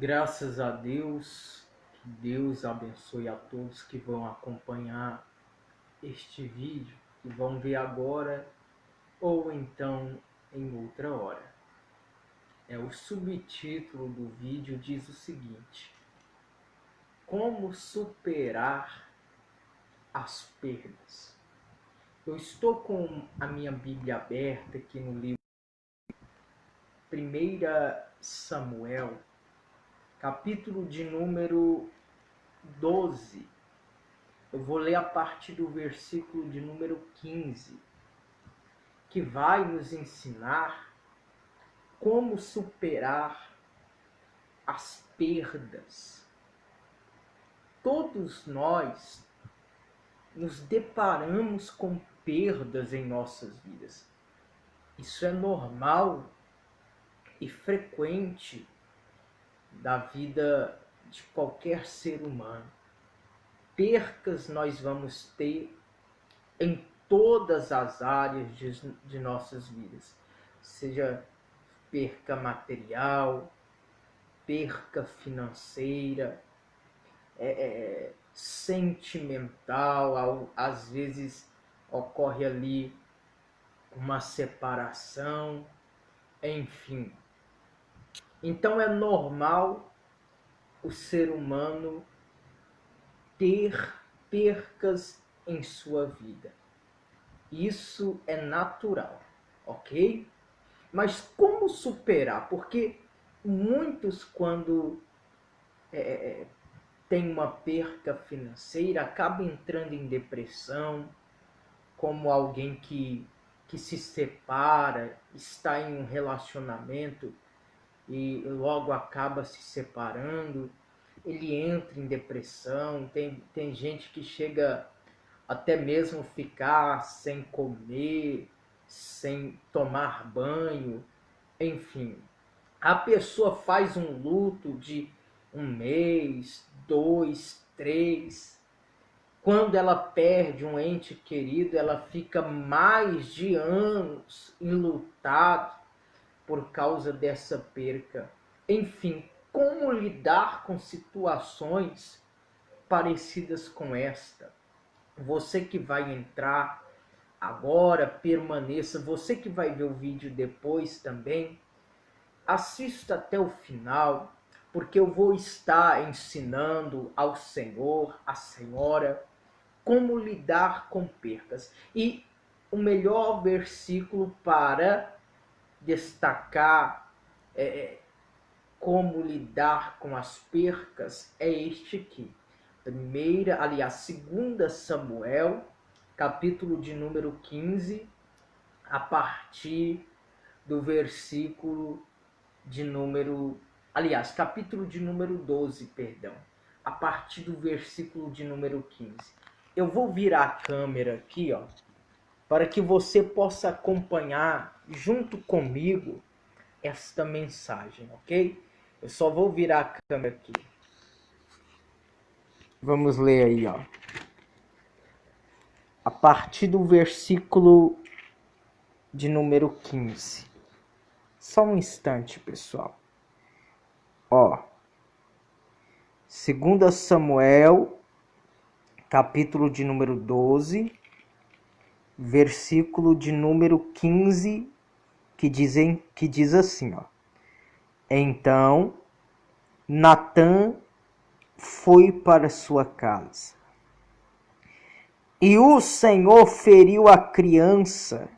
Graças a Deus, que Deus abençoe a todos que vão acompanhar este vídeo, que vão ver agora ou então em outra hora. O subtítulo do vídeo diz o seguinte: como superar as perdas. Eu estou com a minha Bíblia aberta aqui no livro 1 Samuel, capítulo de número 12. Eu vou ler a partir do versículo de número 15, que vai nos ensinar como superar as perdas. Todos nós nos deparamos com perdas em nossas vidas. Isso é normal e frequente da vida de qualquer ser humano. Percas nós vamos ter em todas as áreas de nossas vidas, seja perca material, perca financeira, sentimental, às vezes ocorre ali uma separação, enfim. Então é normal o ser humano ter percas em sua vida. Isso é natural, ok? Mas como superar? Porque muitos, quando tem uma perca financeira, acabam entrando em depressão, como alguém que se separa, está em um relacionamento e logo acaba se separando, ele entra em depressão. Tem gente que chega até mesmo ficar sem comer, sem tomar banho, enfim. A pessoa faz um luto de um mês, 2, 3. Quando ela perde um ente querido, ela fica mais de anos enlutada por causa dessa perca. Enfim, como lidar com situações parecidas com esta? Você que vai entrar agora, permaneça. Você que vai ver o vídeo depois também, assista até o final, porque eu vou estar ensinando ao Senhor, à Senhora, como lidar com percas. E o melhor versículo para destacar como lidar com as percas é este aqui. Segunda Samuel, capítulo de número 15, a partir do versículo de número... capítulo de número 12, perdão. A partir do versículo de número 15. Eu vou virar a câmera aqui, ó, para que você possa acompanhar junto comigo esta mensagem, ok? Eu só vou virar a câmera aqui. Vamos ler aí, ó. A partir do versículo de número 15. Só um instante, pessoal. Ó. 2 Samuel, capítulo de número 12, versículo de número 15, que diz assim, ó. Então, Natã foi para sua casa. E o Senhor feriu a criança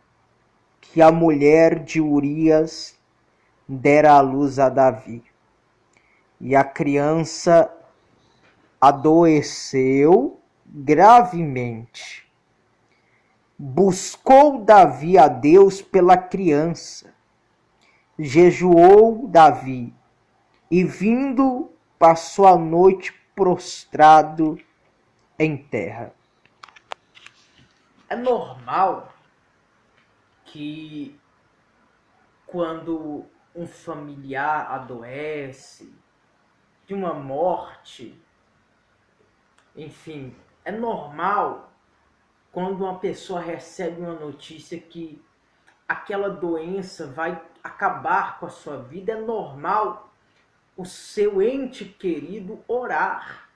que a mulher de Urias dera à luz a Davi. E a criança adoeceu gravemente. Buscou Davi a Deus pela criança. Jejuou Davi e, vindo, passou a noite prostrado em terra. É normal que quando um familiar adoece, de uma morte, enfim, é normal quando uma pessoa recebe uma notícia que aquela doença vai acabar com a sua vida, é normal o seu ente querido orar.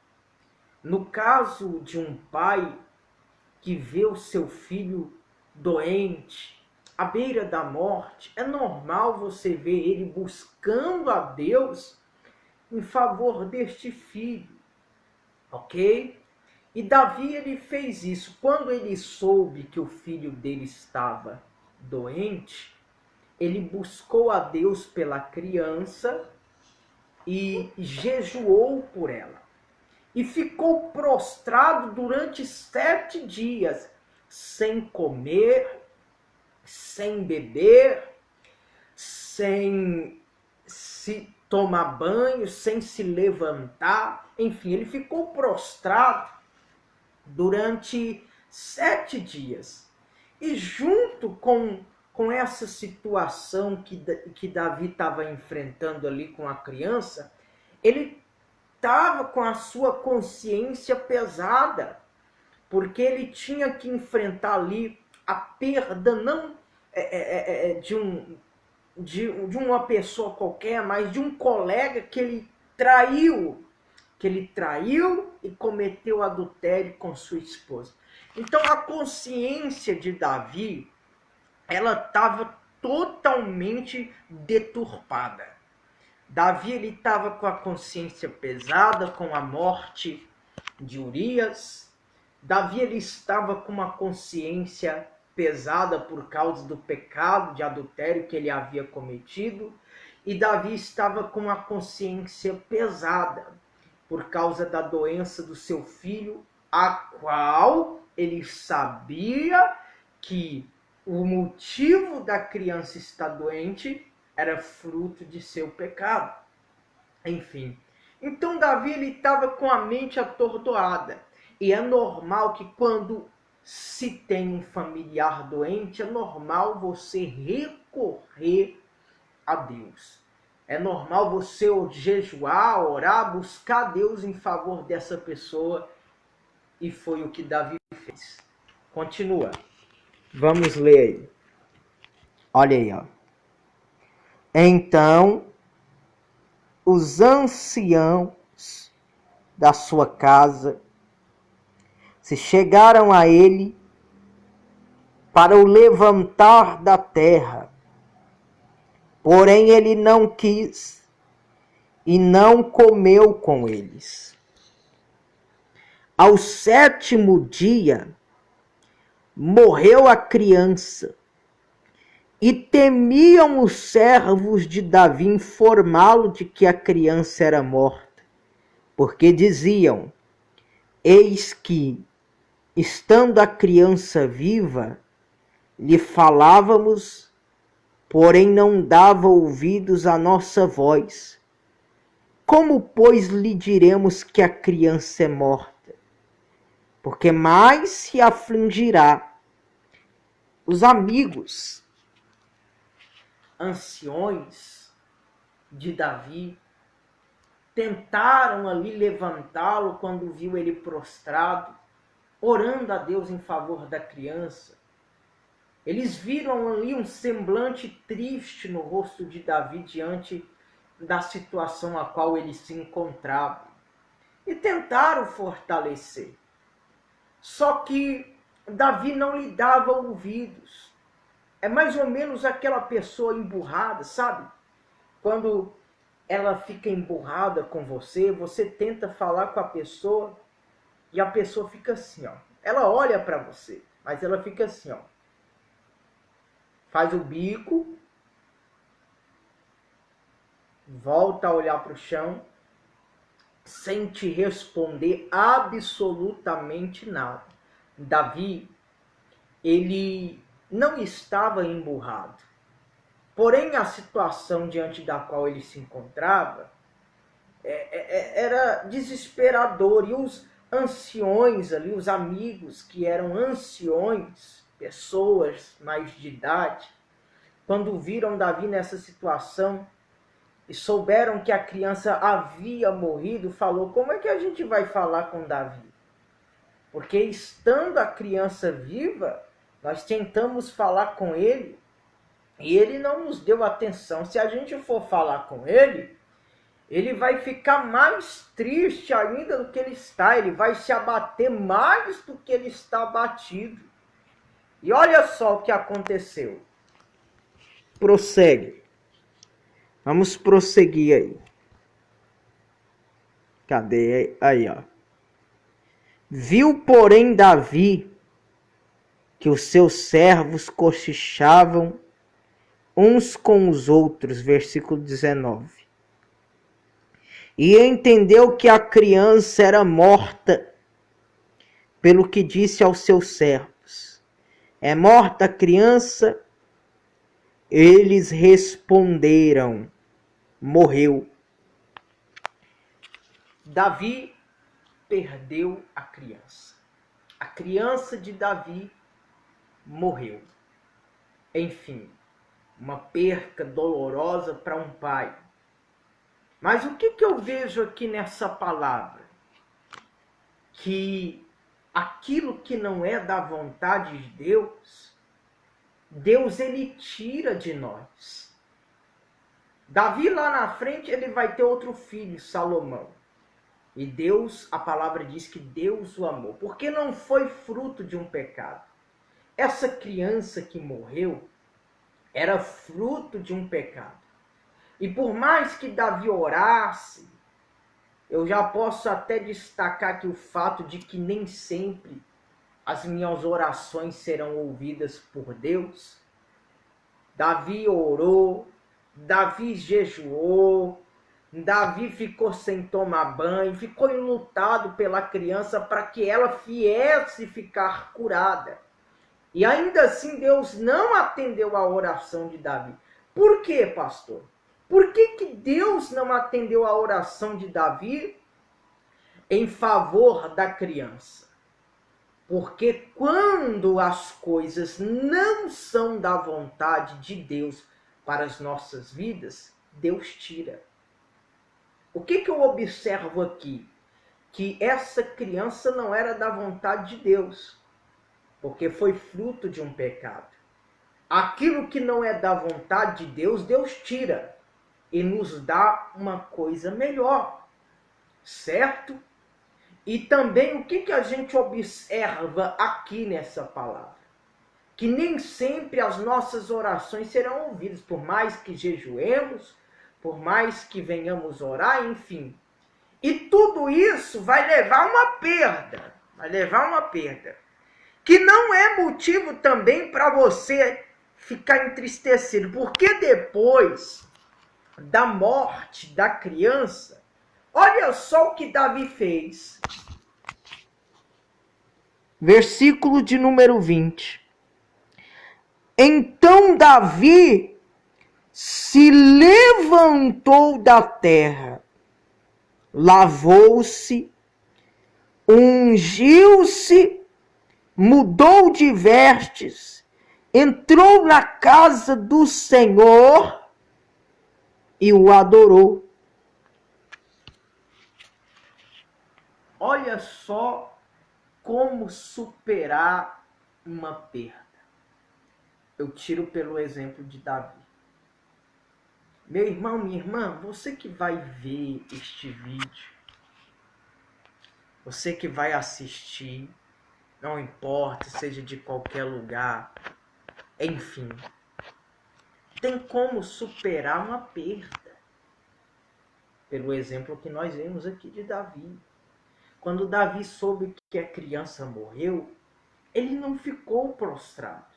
No caso de um pai que vê o seu filho doente, à beira da morte, é normal você ver ele buscando a Deus em favor deste filho, ok? E Davi, ele fez isso. Quando ele soube que o filho dele estava doente, ele buscou a Deus pela criança e jejuou por ela. E ficou prostrado durante 7 dias, sem comer, sem beber, sem se tomar banho, sem se levantar. Enfim, ele ficou prostrado durante 7 dias. E junto com essa situação que Davi estava enfrentando ali com a criança, ele estava com a sua consciência pesada, porque ele tinha que enfrentar ali a perda não de uma pessoa qualquer, mas de um colega que ele traiu e cometeu adultério com sua esposa. Então a consciência de Davi, ela estava totalmente deturpada. Davi, ele estava com a consciência pesada com a morte de Urias. Davi, ele estava com uma consciência pesada por causa do pecado de adultério que ele havia cometido. E Davi estava com a consciência pesada por causa da doença do seu filho, a qual ele sabia que o motivo da criança estar doente era fruto de seu pecado. Enfim. Então Davi, ele estava com a mente atordoada. E é normal que quando se tem um familiar doente, é normal você recorrer a Deus. É normal você jejuar, orar, buscar Deus em favor dessa pessoa. E foi o que Davi fez. Continua. Vamos ler aí. Olha aí, ó. Então, os anciãos da sua casa se chegaram a ele para o levantar da terra. Porém, ele não quis e não comeu com eles. Ao 7º dia, morreu a criança. E temiam os servos de Davi informá-lo de que a criança era morta, porque diziam: eis que, estando a criança viva, lhe falávamos, porém não dava ouvidos à nossa voz. Como, pois, lhe diremos que a criança é morta? Porque mais se afligirá. Os amigos anciões de Davi tentaram ali levantá-lo quando viu ele prostrado, orando a Deus em favor da criança. Eles viram ali um semblante triste no rosto de Davi diante da situação a qual ele se encontrava e tentaram fortalecer. Só que Davi não lhe dava ouvidos. É mais ou menos aquela pessoa emburrada, sabe? Quando ela fica emburrada com você, você tenta falar com a pessoa e a pessoa fica assim, ó. Ela olha para você, mas ela fica assim, ó. Faz o bico, volta a olhar para o chão, sem te responder absolutamente nada. Davi, ele não estava emburrado. Porém, a situação diante da qual ele se encontrava era desesperador. E os anciões ali, os amigos que eram anciões, pessoas mais de idade, quando viram Davi nessa situação e souberam que a criança havia morrido, falou: como é que a gente vai falar com Davi? Porque estando a criança viva, nós tentamos falar com ele e ele não nos deu atenção. Se a gente for falar com ele, ele vai ficar mais triste ainda do que ele está, ele vai se abater mais do que ele está abatido. E olha só o que aconteceu. Prossegue. Vamos prosseguir aí. Cadê? Aí, ó. Viu, porém, Davi que os seus servos cochichavam uns com os outros, versículo 19. E entendeu que a criança era morta, pelo que disse aos seus servos: é morta a criança? Eles responderam: morreu. Davi perdeu a criança. A criança de Davi morreu. Enfim, uma perca dolorosa para um pai. Mas o que eu vejo aqui nessa palavra? Que aquilo que não é da vontade de Deus, Deus ele tira de nós. Davi lá na frente ele vai ter outro filho, Salomão. E Deus, a palavra diz que Deus o amou, porque não foi fruto de um pecado. Essa criança que morreu era fruto de um pecado. E por mais que Davi orasse, eu já posso até destacar aqui o fato de que nem sempre as minhas orações serão ouvidas por Deus. Davi orou, Davi jejuou, Davi ficou sem tomar banho, ficou enlutado pela criança para que ela viesse ficar curada. E ainda assim Deus não atendeu a oração de Davi. Por quê, pastor? Por que Deus não atendeu a oração de Davi em favor da criança? Porque quando as coisas não são da vontade de Deus para as nossas vidas, Deus tira. O que eu observo aqui? Que essa criança não era da vontade de Deus, porque foi fruto de um pecado. Aquilo que não é da vontade de Deus, Deus tira e nos dá uma coisa melhor, certo? E também o que a gente observa aqui nessa palavra? Que nem sempre as nossas orações serão ouvidas, por mais que jejuemos, por mais que venhamos orar, enfim. E tudo isso vai levar uma perda, que não é motivo também para você ficar entristecido, porque depois da morte da criança, olha só o que Davi fez. Versículo de número 20. Então Davi se levantou da terra, lavou-se, ungiu-se, mudou de vestes, entrou na casa do Senhor e o adorou. Olha só como superar uma perda. Eu tiro pelo exemplo de Davi. Meu irmão, minha irmã, você que vai ver este vídeo, você que vai assistir, não importa, seja de qualquer lugar, enfim, tem como superar uma perda. Pelo exemplo que nós vemos aqui de Davi. Quando Davi soube que a criança morreu, ele não ficou prostrado.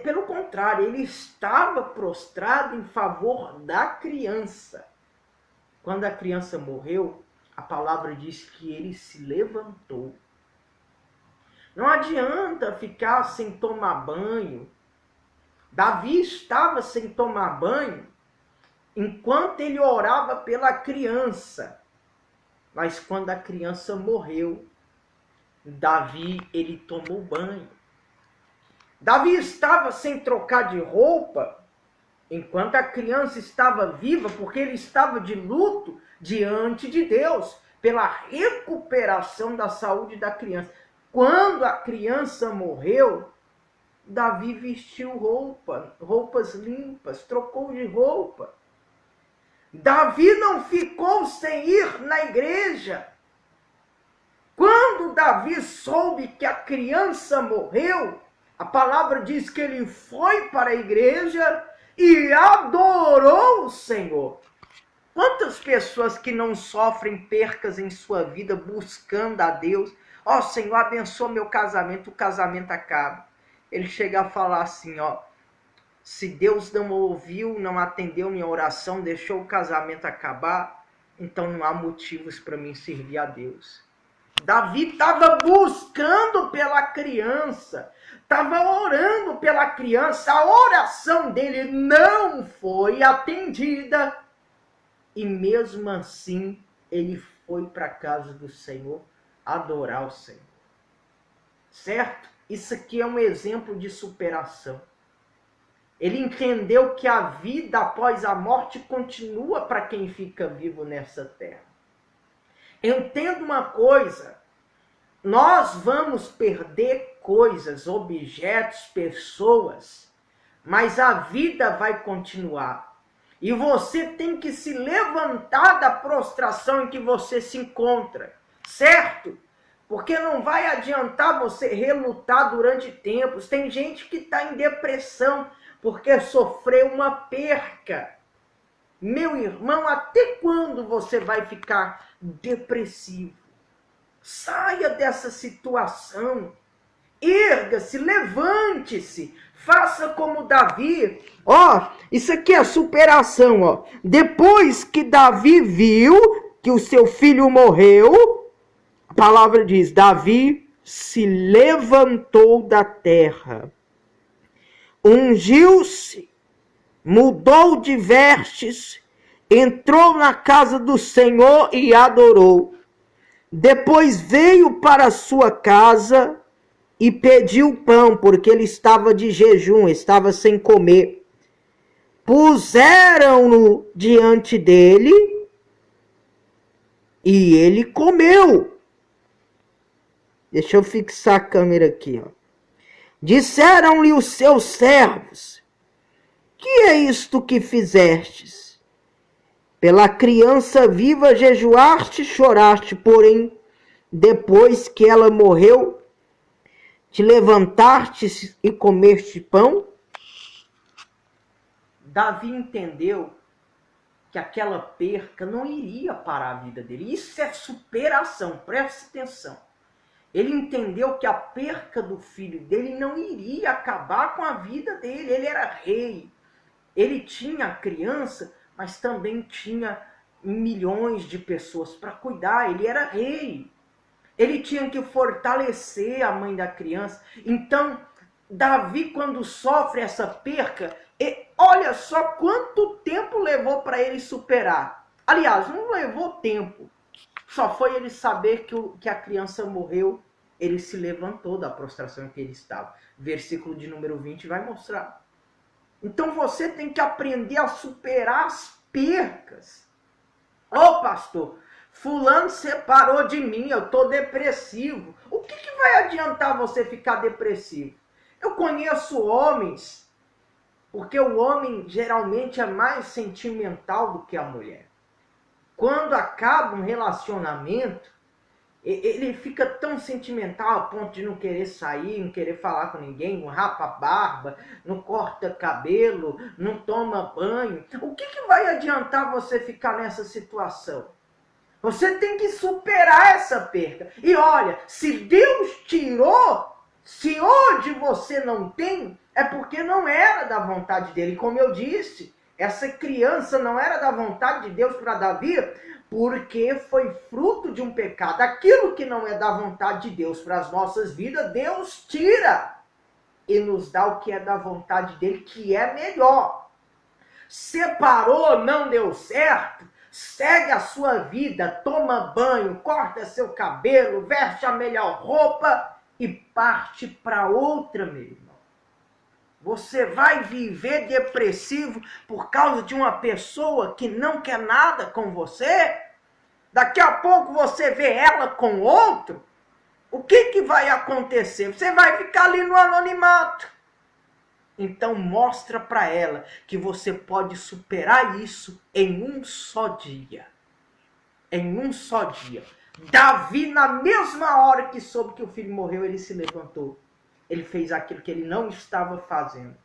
Pelo contrário, ele estava prostrado em favor da criança. Quando a criança morreu, a palavra diz que ele se levantou. Não adianta ficar sem tomar banho. Davi estava sem tomar banho enquanto ele orava pela criança. Mas quando a criança morreu, Davi, ele tomou banho. Davi estava sem trocar de roupa enquanto a criança estava viva, porque ele estava de luto diante de Deus pela recuperação da saúde da criança. Quando a criança morreu, Davi vestiu roupas limpas, trocou de roupa. Davi não ficou sem ir na igreja. Quando Davi soube que a criança morreu, a palavra diz que ele foi para a igreja e adorou o Senhor. Quantas pessoas que não sofrem percas em sua vida buscando a Deus? Ó, Senhor, abençoa meu casamento, o casamento acaba. Ele chega a falar assim, ó, se Deus não ouviu, não atendeu minha oração, deixou o casamento acabar, então não há motivos para mim servir a Deus. Davi estava buscando pela criança, estava orando pela criança, a oração dele não foi atendida. E mesmo assim, ele foi para a casa do Senhor adorar o Senhor. Certo? Isso aqui é um exemplo de superação. Ele entendeu que a vida após a morte continua para quem fica vivo nessa terra. Entenda uma coisa, nós vamos perder coisas, objetos, pessoas, mas a vida vai continuar. E você tem que se levantar da prostração em que você se encontra, certo? Porque não vai adiantar você relutar durante tempos. Tem gente que está em depressão porque sofreu uma perca. Meu irmão, até quando você vai ficar depressivo? Saia dessa situação. Erga-se, levante-se. Faça como Davi. Ó, isso aqui é superação, ó. Depois que Davi viu que o seu filho morreu, a palavra diz, Davi se levantou da terra, ungiu-se, mudou de vestes, entrou na casa do Senhor e adorou. Depois veio para sua casa e pediu pão, porque ele estava de jejum, estava sem comer. Puseram-no diante dele e ele comeu. Deixa eu fixar a câmera aqui, ó. Disseram-lhe os seus servos, que é isto que fizestes? Pela criança viva jejuaste, choraste, porém, depois que ela morreu, te levantaste e comeste pão? Davi entendeu que aquela perca não iria parar a vida dele. Isso é superação, preste atenção. Ele entendeu que a perca do filho dele não iria acabar com a vida dele. Ele era rei. Ele tinha a criança, mas também tinha milhões de pessoas para cuidar. Ele era rei. Ele tinha que fortalecer a mãe da criança. Então, Davi, quando sofre essa perca, olha só quanto tempo levou para ele superar. Aliás, não levou tempo. Só foi ele saber que a criança morreu, ele se levantou da prostração em que ele estava. Versículo de número 20 vai mostrar. Então você tem que aprender a superar as percas. Ô pastor, fulano separou de mim, eu estou depressivo. O que vai adiantar você ficar depressivo? Eu conheço homens, porque o homem geralmente é mais sentimental do que a mulher. Quando acaba um relacionamento, ele fica tão sentimental a ponto de não querer sair, não querer falar com ninguém, não rapa a barba, não corta cabelo, não toma banho. O que vai adiantar você ficar nessa situação? Você tem que superar essa perca. E olha, se Deus tirou, se hoje você não tem, é porque não era da vontade dele. Como eu disse, essa criança não era da vontade de Deus para Davi, porque foi fruto de um pecado. Aquilo que não é da vontade de Deus para as nossas vidas, Deus tira e nos dá o que é da vontade dele, que é melhor. Separou, não deu certo, segue a sua vida, toma banho, corta seu cabelo, veste a melhor roupa e parte para outra, meu irmão. Você vai viver depressivo por causa de uma pessoa que não quer nada com você? Daqui a pouco você vê ela com outro? O que vai acontecer? Você vai ficar ali no anonimato. Então mostra para ela que você pode superar isso em um só dia. Em um só dia. Davi, na mesma hora que soube que o filho morreu, ele se levantou. Ele fez aquilo que ele não estava fazendo,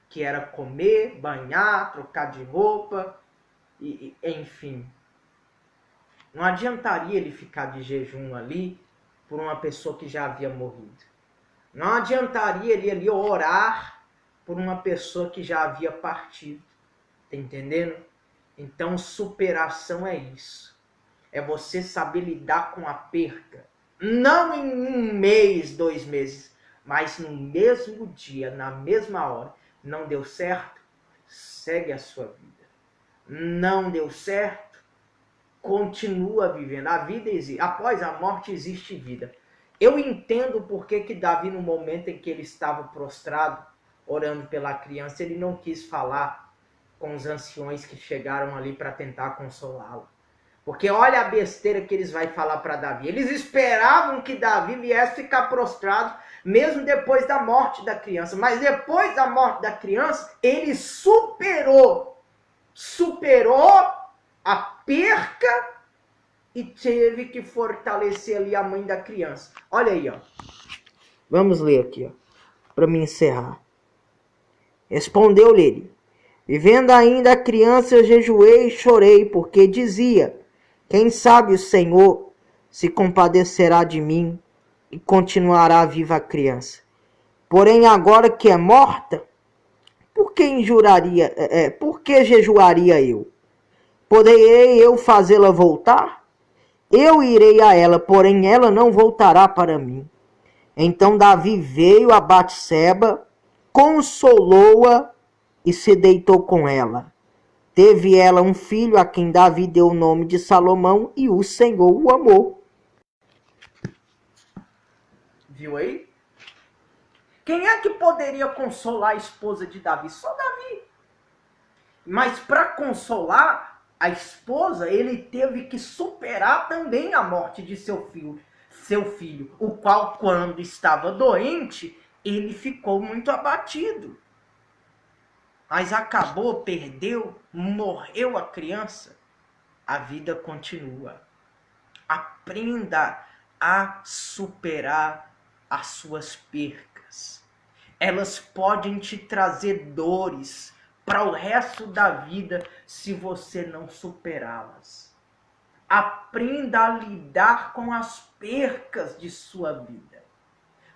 que era comer, banhar, trocar de roupa, enfim. Não adiantaria ele ficar de jejum ali por uma pessoa que já havia morrido. Não adiantaria ele ali orar por uma pessoa que já havia partido. Tá entendendo? Então, superação é isso. É você saber lidar com a perca. Não em um mês, 2 meses, mas no mesmo dia, na mesma hora. Não deu certo? Segue a sua vida. Não deu certo? Continua vivendo. A vida existe. Após a morte existe vida. Eu entendo por que Davi, no momento em que ele estava prostrado, orando pela criança, ele não quis falar com os anciões que chegaram ali para tentar consolá-lo. Porque olha a besteira que eles vão falar para Davi. Eles esperavam que Davi viesse ficar prostrado, mesmo depois da morte da criança. Mas depois da morte da criança, ele superou a perca e teve que fortalecer ali a mãe da criança. Olha aí, ó. Vamos ler aqui, ó, para me encerrar. Respondeu-lhe ele: e vendo ainda a criança, eu jejuei e chorei, porque dizia: quem sabe o Senhor se compadecerá de mim e continuará viva a criança. Porém, agora que é morta, por que jejuaria eu? Poderei eu fazê-la voltar? Eu irei a ela, porém ela não voltará para mim. Então Davi veio a Batseba, consolou-a e se deitou com ela. Teve ela um filho a quem Davi deu o nome de Salomão e o Senhor o amou. Viu aí? Quem é que poderia consolar a esposa de Davi? Só Davi. Mas para consolar a esposa, ele teve que superar também a morte de seu filho, o qual, quando estava doente, ele ficou muito abatido. Mas acabou, perdeu, morreu a criança. A vida continua. Aprenda a superar as suas percas. Elas podem te trazer dores para o resto da vida se você não superá-las. Aprenda a lidar com as percas de sua vida,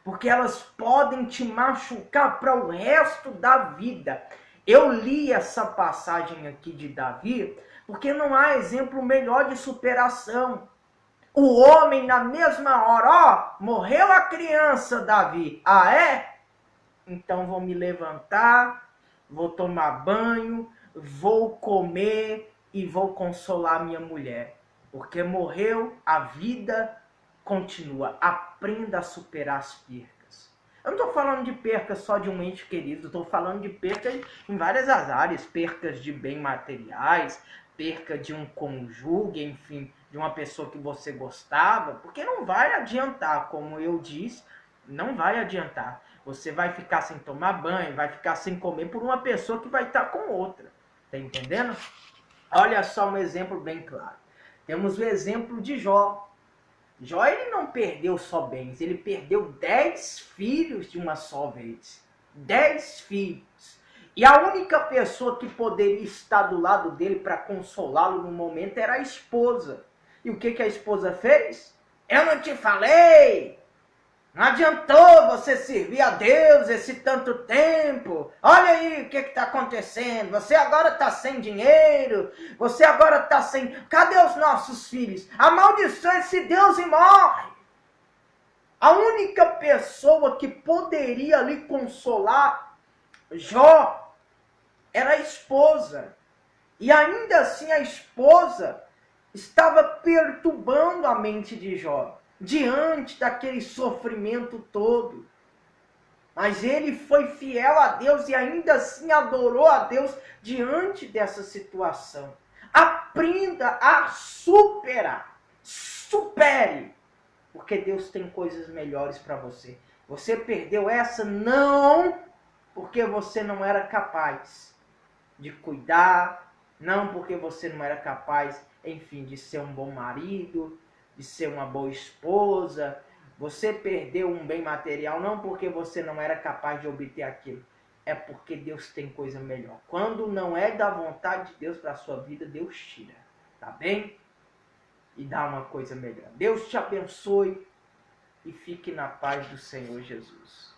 porque elas podem te machucar para o resto da vida. Eu li essa passagem aqui de Davi porque não há exemplo melhor de superação. O homem, na mesma hora, morreu a criança, Davi. Ah, é? Então vou me levantar, vou tomar banho, vou comer e vou consolar minha mulher. Porque morreu, a vida continua. Aprenda a superar as percas. Eu não estou falando de perca só de um ente querido, estou falando de percas em várias áreas. Percas de bens materiais, perca de um cônjuge, enfim, de uma pessoa que você gostava. Porque não vai adiantar, como eu disse, não vai adiantar. Você vai ficar sem tomar banho, vai ficar sem comer por uma pessoa que vai estar com outra. Tá entendendo? Olha só um exemplo bem claro. Temos o exemplo de Jó. Jó, ele não perdeu só bens, ele perdeu 10 filhos de uma só vez. 10 filhos. E a única pessoa que poderia estar do lado dele para consolá-lo no momento era a esposa. E o que a esposa fez? Eu não te falei! Não adiantou você servir a Deus esse tanto tempo. Olha aí o que está acontecendo. Você agora está sem dinheiro. Você agora está sem... Cadê os nossos filhos? Amaldiçoa esse Deus e morre. A única pessoa que poderia ali consolar Jó era a esposa. E ainda assim a esposa estava perturbando a mente de Jó diante daquele sofrimento todo. Mas ele foi fiel a Deus e ainda assim adorou a Deus diante dessa situação. Aprenda a superar. Supere. Porque Deus tem coisas melhores para você. Você perdeu essa? Não porque você não era capaz de cuidar, não porque você não era capaz, enfim, de ser um bom marido, de ser uma boa esposa. Você perdeu um bem material não porque você não era capaz de obter aquilo, é porque Deus tem coisa melhor. Quando não é da vontade de Deus para a sua vida, Deus tira, tá bem? E dá uma coisa melhor. Deus te abençoe e fique na paz do Senhor Jesus.